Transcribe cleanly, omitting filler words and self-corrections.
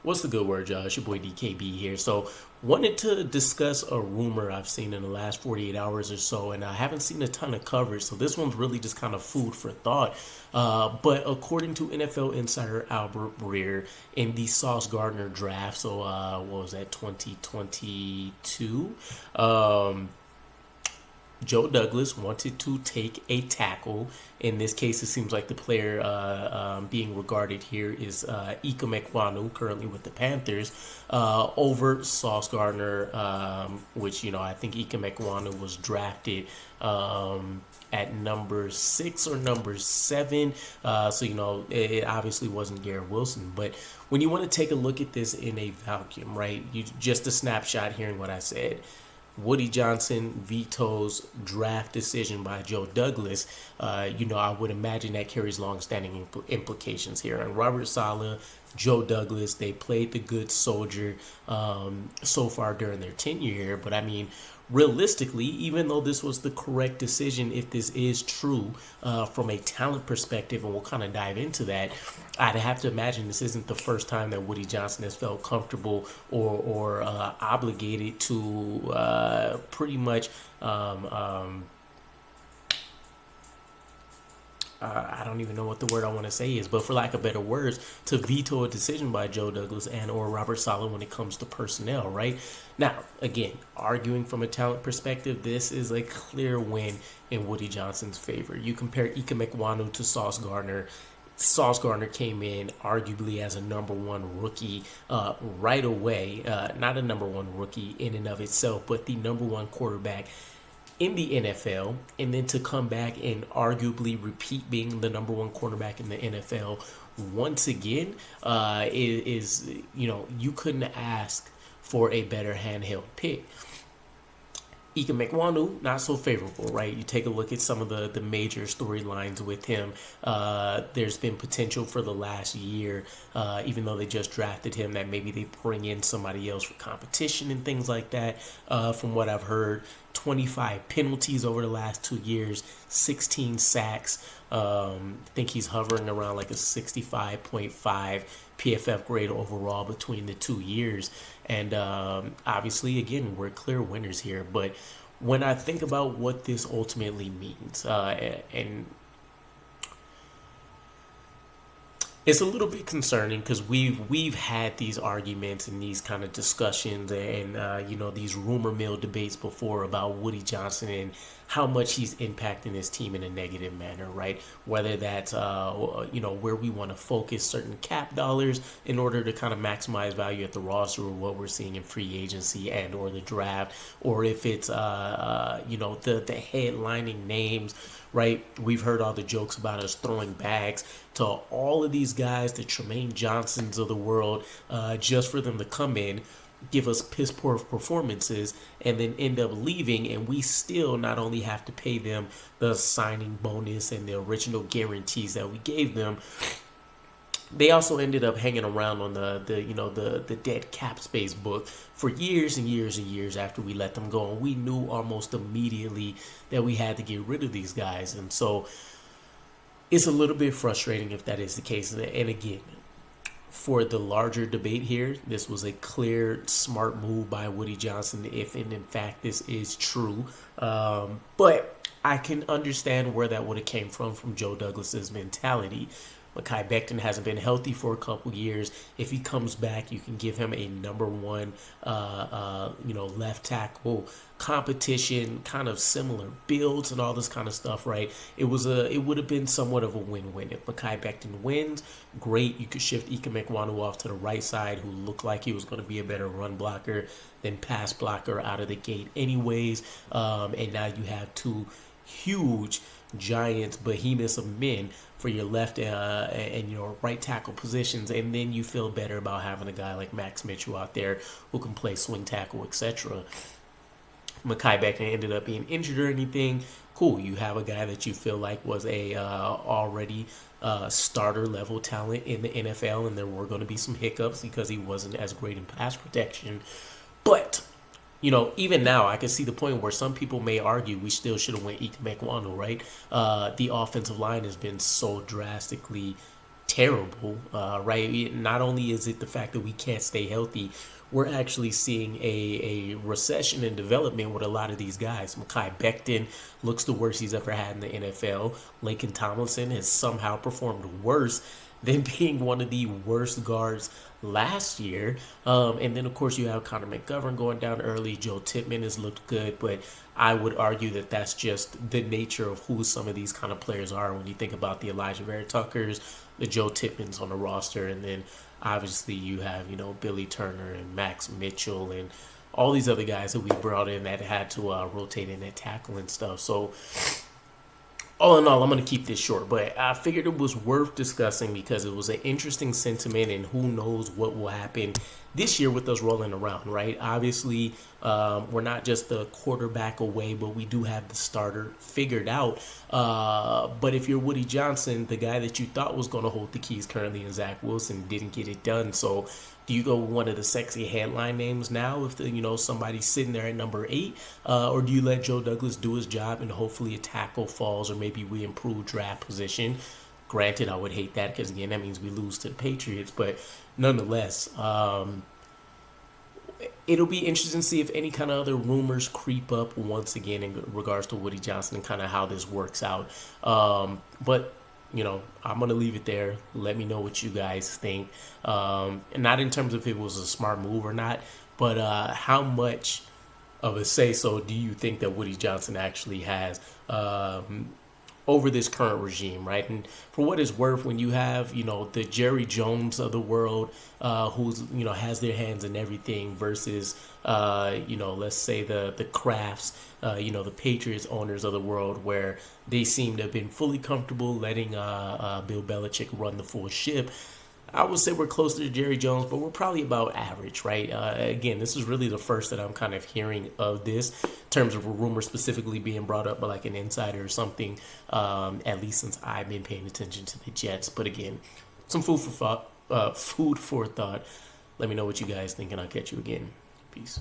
What's the good word, y'all? It's your boy DKB here. So, wanted to discuss a rumor I've seen in the last 48 hours or so, and I haven't seen a ton of coverage. So, this one's really just kind of food for thought. But according to NFL insider Albert Breer, in the Sauce Gardner draft, so what was that, 2022? Joe Douglas wanted to take a tackle. In this case, it seems like the player being regarded here is Ika Mekwanu, currently with the Panthers, over Sauce Gardner, which, I think Ika Mekwanu was drafted at number 6 or number 7. So, it obviously wasn't Garrett Wilson. But when you want to take a look at this in a vacuum, right, just a snapshot hearing what I said. Woody Johnson vetoes draft decision by Joe Douglas. I would imagine that carries long-standing implications here. And Robert Saleh, Joe Douglas, they played the good soldier so far during their tenure here. But I mean, realistically, even though this was the correct decision, if this is true from a talent perspective, and we'll kind of dive into that, I'd have to imagine this isn't the first time that Woody Johnson has felt comfortable or obligated to pretty much I don't even know what the word I want to say is, but for lack of better words, to veto a decision by Joe Douglas and or Robert Saleh when it comes to personnel, right? Now, again, arguing from a talent perspective, this is a clear win in Woody Johnson's favor. You compare Ika Mekwanu to Sauce Gardner. Sauce Gardner came in arguably as a number one rookie right away. Not a number one rookie in and of itself, but the number one quarterback in the NFL, and then to come back and arguably repeat being the number one cornerback in the NFL once again is you couldn't ask for a better handheld pick. Ika Mekwanu, not so favorable, right? You take a look at some of the major storylines with him. There's been potential for the last year, even though they just drafted him, that maybe they bring in somebody else for competition and things like that. From what I've heard, 25 penalties over the last 2 years, 16 sacks. I think he's hovering around like a 65.5 PFF grade overall between the 2 years. And obviously, again, we're clear winners here. But when I think about what this ultimately means, and it's a little bit concerning because we've had these arguments and these kind of discussions and these rumor mill debates before about Woody Johnson and how much he's impacting his team in a negative manner, right? Whether that's where we want to focus certain cap dollars in order to kind of maximize value at the roster, or what we're seeing in free agency and or the draft, or if it's the headlining names. Right, we've heard all the jokes about us throwing bags to all of these guys, the Tremaine Johnsons of the world, just for them to come in, give us piss poor performances, and then end up leaving, and we still not only have to pay them the signing bonus and the original guarantees that we gave them. They also ended up hanging around on the dead cap space book for years and years and years after we let them go. And we knew almost immediately that we had to get rid of these guys. And so it's a little bit frustrating if that is the case. And again, for the larger debate here, this was a clear, smart move by Woody Johnson, if and in fact this is true. But I can understand where that would have came from Joe Douglas's mentality. Mekhi Becton hasn't been healthy for a couple years. If he comes back, you can give him a number one, left tackle competition, kind of similar builds and all this kind of stuff, right? It would have been somewhat of a win-win. If Mekhi Becton wins, great. You could shift Ika Mekwanu off to the right side, who looked like he was going to be a better run blocker than pass blocker out of the gate anyways. And now you have two huge giants, behemoths of men for your left and your right tackle positions, and then you feel better about having a guy like Max Mitchell out there who can play swing tackle, etc. Mekhi Becton ended up being injured or anything. Cool, you have a guy that you feel like was a already starter level talent in the NFL, and there were going to be some hiccups because he wasn't as great in pass protection. But even now, I can see the point where some people may argue we still should have went Ika Mekwanu, right? The offensive line has been so drastically terrible, right? Not only is it the fact that we can't stay healthy, we're actually seeing a recession in development with a lot of these guys. Mekhi Becton looks the worst he's ever had in the NFL. Laken Tomlinson has somehow performed worse than being one of the worst guards last year. And then, of course, you have Connor McGovern going down early. Joe Tippmann has looked good, but I would argue that that's just the nature of who some of these kind of players are when you think about the Elijah Vera Tuckers, the Joe Tippmans on the roster, and then obviously you have, Billy Turner and Max Mitchell and all these other guys that we brought in that had to rotate in at tackle and stuff. So all in all, I'm going to keep this short, but I figured it was worth discussing because it was an interesting sentiment, and who knows what will happen this year with us rolling around, right? Obviously, we're not just the quarterback away, but we do have the starter figured out. But if you're Woody Johnson, the guy that you thought was going to hold the keys currently in Zach Wilson didn't get it done. So do you go with one of the sexy headline names now if somebody's sitting there at number 8, or do you let Joe Douglas do his job and hopefully a tackle falls, or maybe we improve draft position? Granted, I would hate that because again that means we lose to the Patriots, but nonetheless, it'll be interesting to see if any kind of other rumors creep up once again in regards to Woody Johnson and kind of how this works out. But I'm going to leave it there. Let me know what you guys think. And not in terms of if it was a smart move or not, but how much of a say-so do you think that Woody Johnson actually has over this current regime, right? And for what it's worth, when you have, the Jerry Jones of the world, who's, has their hands in everything versus, let's say the Crafts, the Patriots owners of the world, where they seem to have been fully comfortable letting Bill Belichick run the full ship. I would say we're closer to Jerry Jones, but we're probably about average, right? Again, this is really the first that I'm kind of hearing of this in terms of a rumor specifically being brought up by like an insider or something, at least since I've been paying attention to the Jets. But again, some food for thought. Let me know what you guys think, and I'll catch you again. Peace.